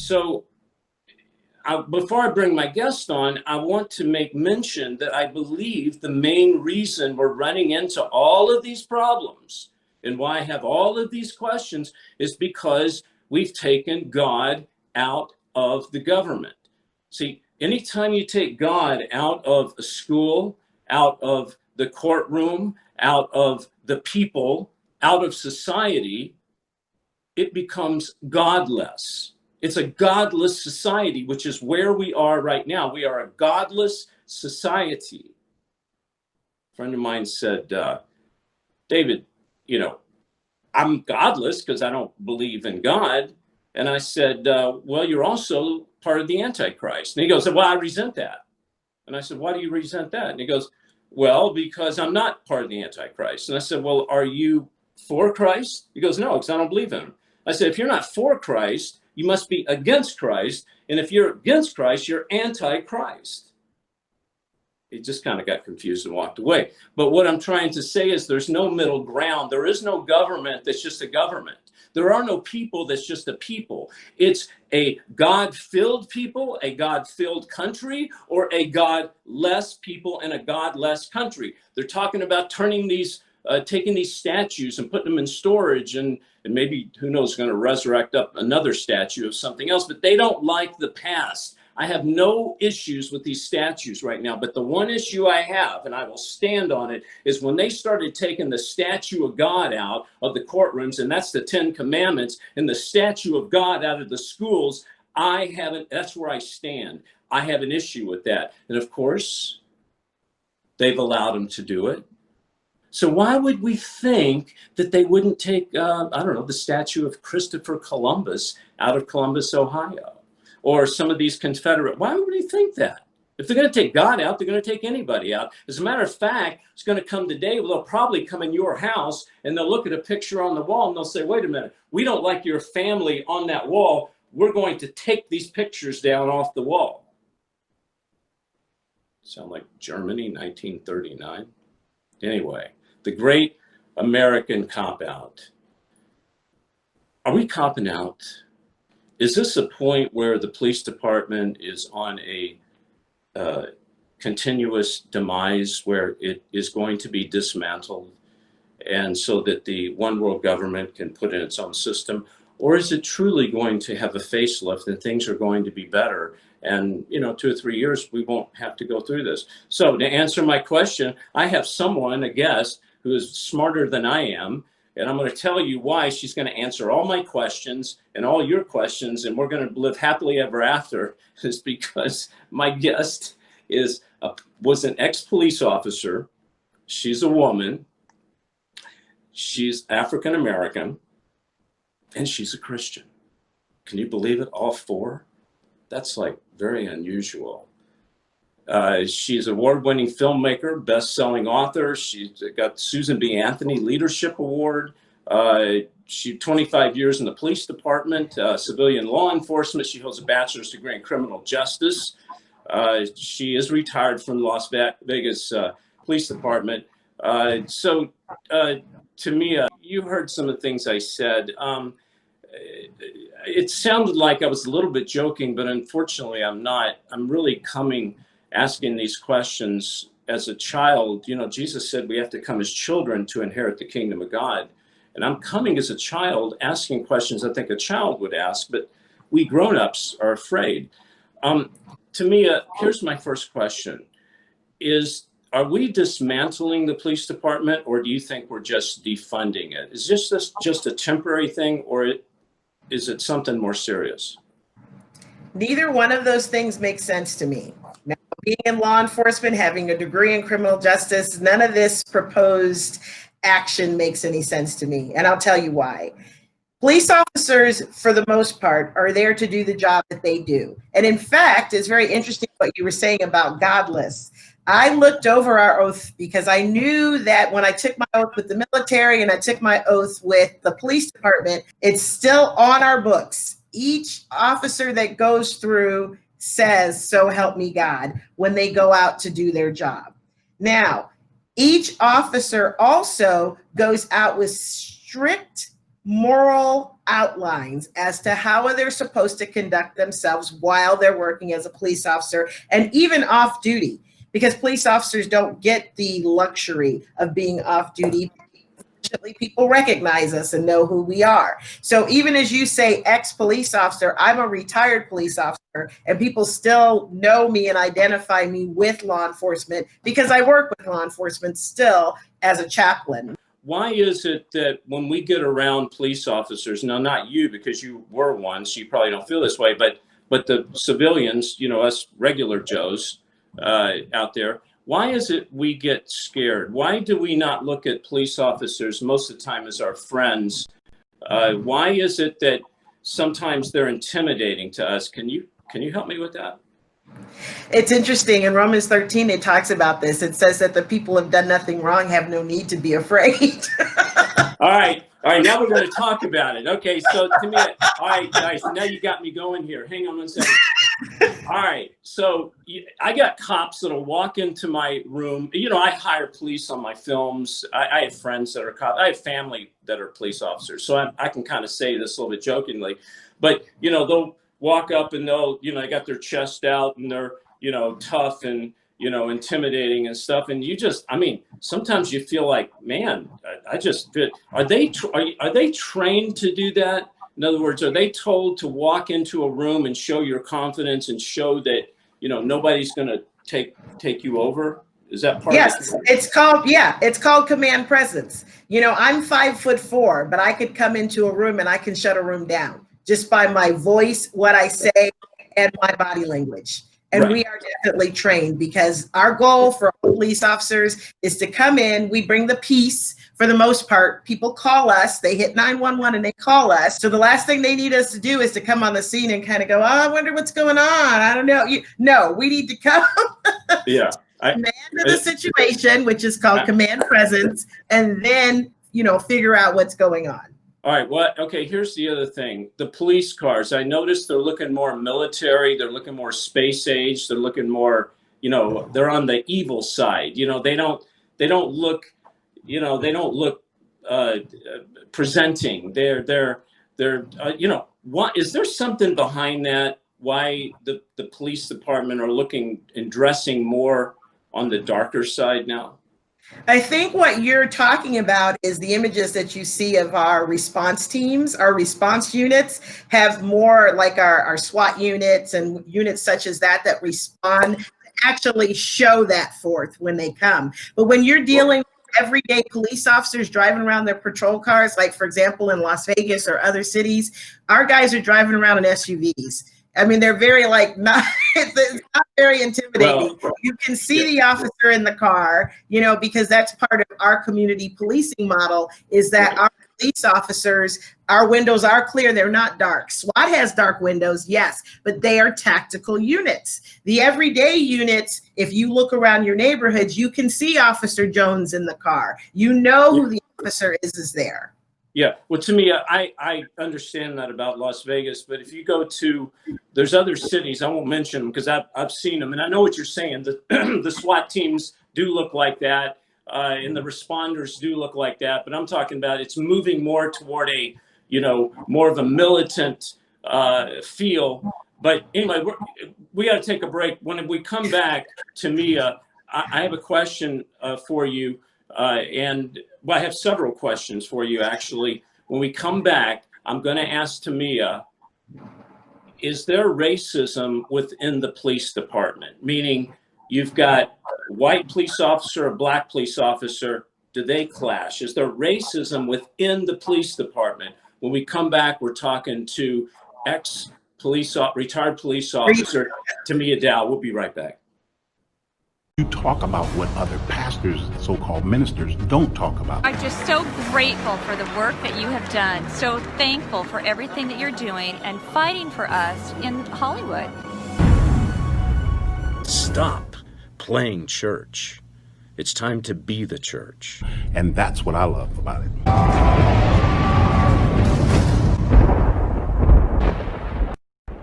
So before I bring my guest on, I want to make mention that I believe the main reason we're running into all of these problems and why I have all of these questions is because we've taken God out of the government. See, anytime you take God out of a school, out of the courtroom, out of the people, out of society, it becomes godless. It's a godless society, which is where we are right now. We are a godless society. A friend of mine said, David, I'm godless because I don't believe in God. And I said, well, you're also part of the Antichrist. And he goes, well, I resent that. And I said, why do you resent that? And he goes, well, because I'm not part of the Antichrist. And I said, well, are you for Christ? He goes, no, because I don't believe in him. I said, if you're not for Christ, you must be against Christ. And if you're against Christ, you're anti-Christ. He just kind of got confused and walked away. But what I'm trying to say is there's no middle ground. There is no government that's just a government. There are no people that's just a people. It's a God-filled people, a God-filled country, or a godless people in a godless country. They're talking about turning these taking these statues and putting them in storage and maybe, who knows, going to resurrect up another statue of something else, but they don't like the past. I have no issues with these statues right now, but the one issue I have, and I will stand on it, is when they started taking the statue of God out of the courtrooms, and that's the 10 Commandments, and the statue of God out of the schools, that's where I stand. I have an issue with that. And of course, they've allowed them to do it. So why would we think that they wouldn't take, the statue of Christopher Columbus out of Columbus, Ohio, or some of these Confederate? Why would we think that? If they're going to take God out, they're going to take anybody out. As a matter of fact, it's going to come the day where they'll probably come in your house and they'll look at a picture on the wall and they'll say, wait a minute, we don't like your family on that wall. We're going to take these pictures down off the wall. Sound like Germany, 1939. Anyway. The great American cop-out. Are we copping out? Is this a point where the police department is on a continuous demise where it is going to be dismantled and so that the one world government can put in its own system? Or is it truly going to have a facelift and things are going to be better? And, 2 or 3 years, we won't have to go through this. So to answer my question, I have someone, a guest, who is smarter than I am, and I'm going to tell you why. She's going to answer all my questions and all your questions, and we're going to live happily ever after, is because my guest was an ex-police officer. She's a woman. She's African American, and she's a Christian. Can you believe it? All four? That's like very unusual. She's an award-winning filmmaker, best-selling author. She's got Susan B. Anthony Leadership Award. She 25 years in the police department, civilian law enforcement. She holds a bachelor's degree in criminal justice. She is retired from the Las Vegas Police Department. So to me, you heard some of the things I said. It sounded like I was a little bit joking, but unfortunately I'm not. I'm really asking these questions as a child. Jesus said we have to come as children to inherit the kingdom of God. And I'm coming as a child, asking questions I think a child would ask, but we grown-ups are afraid. To me, here's my first question. Are we dismantling the police department, or do you think we're just defunding it? Is this just a temporary thing, or is it something more serious? Neither one of those things makes sense to me. Now, being in law enforcement, having a degree in criminal justice, none of this proposed action makes any sense to me. And I'll tell you why. Police officers, for the most part, are there to do the job that they do. And in fact, it's very interesting what you were saying about godless. I looked over our oath because I knew that when I took my oath with the military and I took my oath with the police department, it's still on our books. Each officer that goes through says, "So help me God," when they go out to do their job. Now, each officer also goes out with strict moral outlines as to how they're supposed to conduct themselves while they're working as a police officer and even off duty, because police officers don't get the luxury of being off duty. Fortunately, people recognize us and know who we are. So even as you say ex-police officer, I'm a retired police officer, and people still know me and identify me with law enforcement because I work with law enforcement still as a chaplain. Why is it that when we get around police officers, now not you because you were one, so you probably don't feel this way, but the civilians, you know, us regular Joes out there, why is it we get scared? Why do we not look at police officers most of the time as our friends? Why is it that sometimes they're intimidating to us? Can you help me with that? It's interesting. In Romans 13, it talks about this. It says that the people who have done nothing wrong have no need to be afraid. All right. Now we're going to talk about it. Okay. So to me, all right, guys, now you got me going here. Hang on one second. All right. So I got cops that'll walk into my room. You know, I hire police on my films. I have friends that are cops. I have family that are police officers. So I can kind of say this a little bit jokingly, but, you know, they'll walk up and they'll, you know, they got their chest out and they're, you know, tough and, you know, intimidating and stuff. And you just, I mean, sometimes you feel like, man, I just fit. Are they trained to do that? In other words, are they told to walk into a room and show your confidence and show that, you know, nobody's going to take you over? Is that part yes, of it? It's called command presence. You know, I'm 5'4", but I could come into a room and I can shut a room down just by my voice, what I say, and my body language. And Right. We are definitely trained because our goal for police officers is to come in. We bring the peace for the most part. People call us, they hit 911 and they call us. So the last thing they need us to do is to come on the scene and kind of go, oh, I wonder what's going on. I don't know. No, we need to come. Yeah. Command of the situation, which is called command presence, and then, you know, figure out what's going on. All right. Okay. Here's the other thing. The police cars, I noticed they're looking more military. They're looking more space age. They're looking more, you know, they're on the evil side. You know, they don't look, you know, they don't look presenting. They're you know, what is there something behind that? Why the police department are looking and dressing more on the darker side now? I think what you're talking about is the images that you see of our response teams. Our response units have more like our SWAT units and units such as that respond, actually show that forth when they come. But when you're dealing with everyday police officers driving around their patrol cars, like for example in Las Vegas or other cities, our guys are driving around in SUVs. I mean, they're very it's not very intimidating. Well, you can see the officer in the car, you know, because that's part of our community policing model is that our police officers, our windows are clear. They're not dark. SWAT has dark windows, yes, but they are tactical units. The everyday units, if you look around your neighborhoods, you can see Officer Jones in the car. You know who the officer is there. Yeah, well, to me, I understand that about Las Vegas, but if you go to, there's other cities, I won't mention them because I've seen them, and I know what you're saying. The SWAT teams do look like that, and the responders do look like that, but I'm talking about it's moving more toward a, you know, more of a militant feel. But anyway, we got to take a break. When we come back, Tamia, I have a question for you. Well, I have several questions for you, actually. When we come back, I'm going to ask Tamia, is there racism within the police department? Meaning you've got a white police officer, a black police officer. Do they clash? Is there racism within the police department? When we come back, we're talking to retired police officer Tamia Dow. We'll be right back. You talk about what other pastors, so-called ministers, don't talk about. I'm just so grateful for the work that you have done. So thankful for everything that you're doing and fighting for us in Hollywood. Stop playing church. It's time to be the church. And that's what I love about it.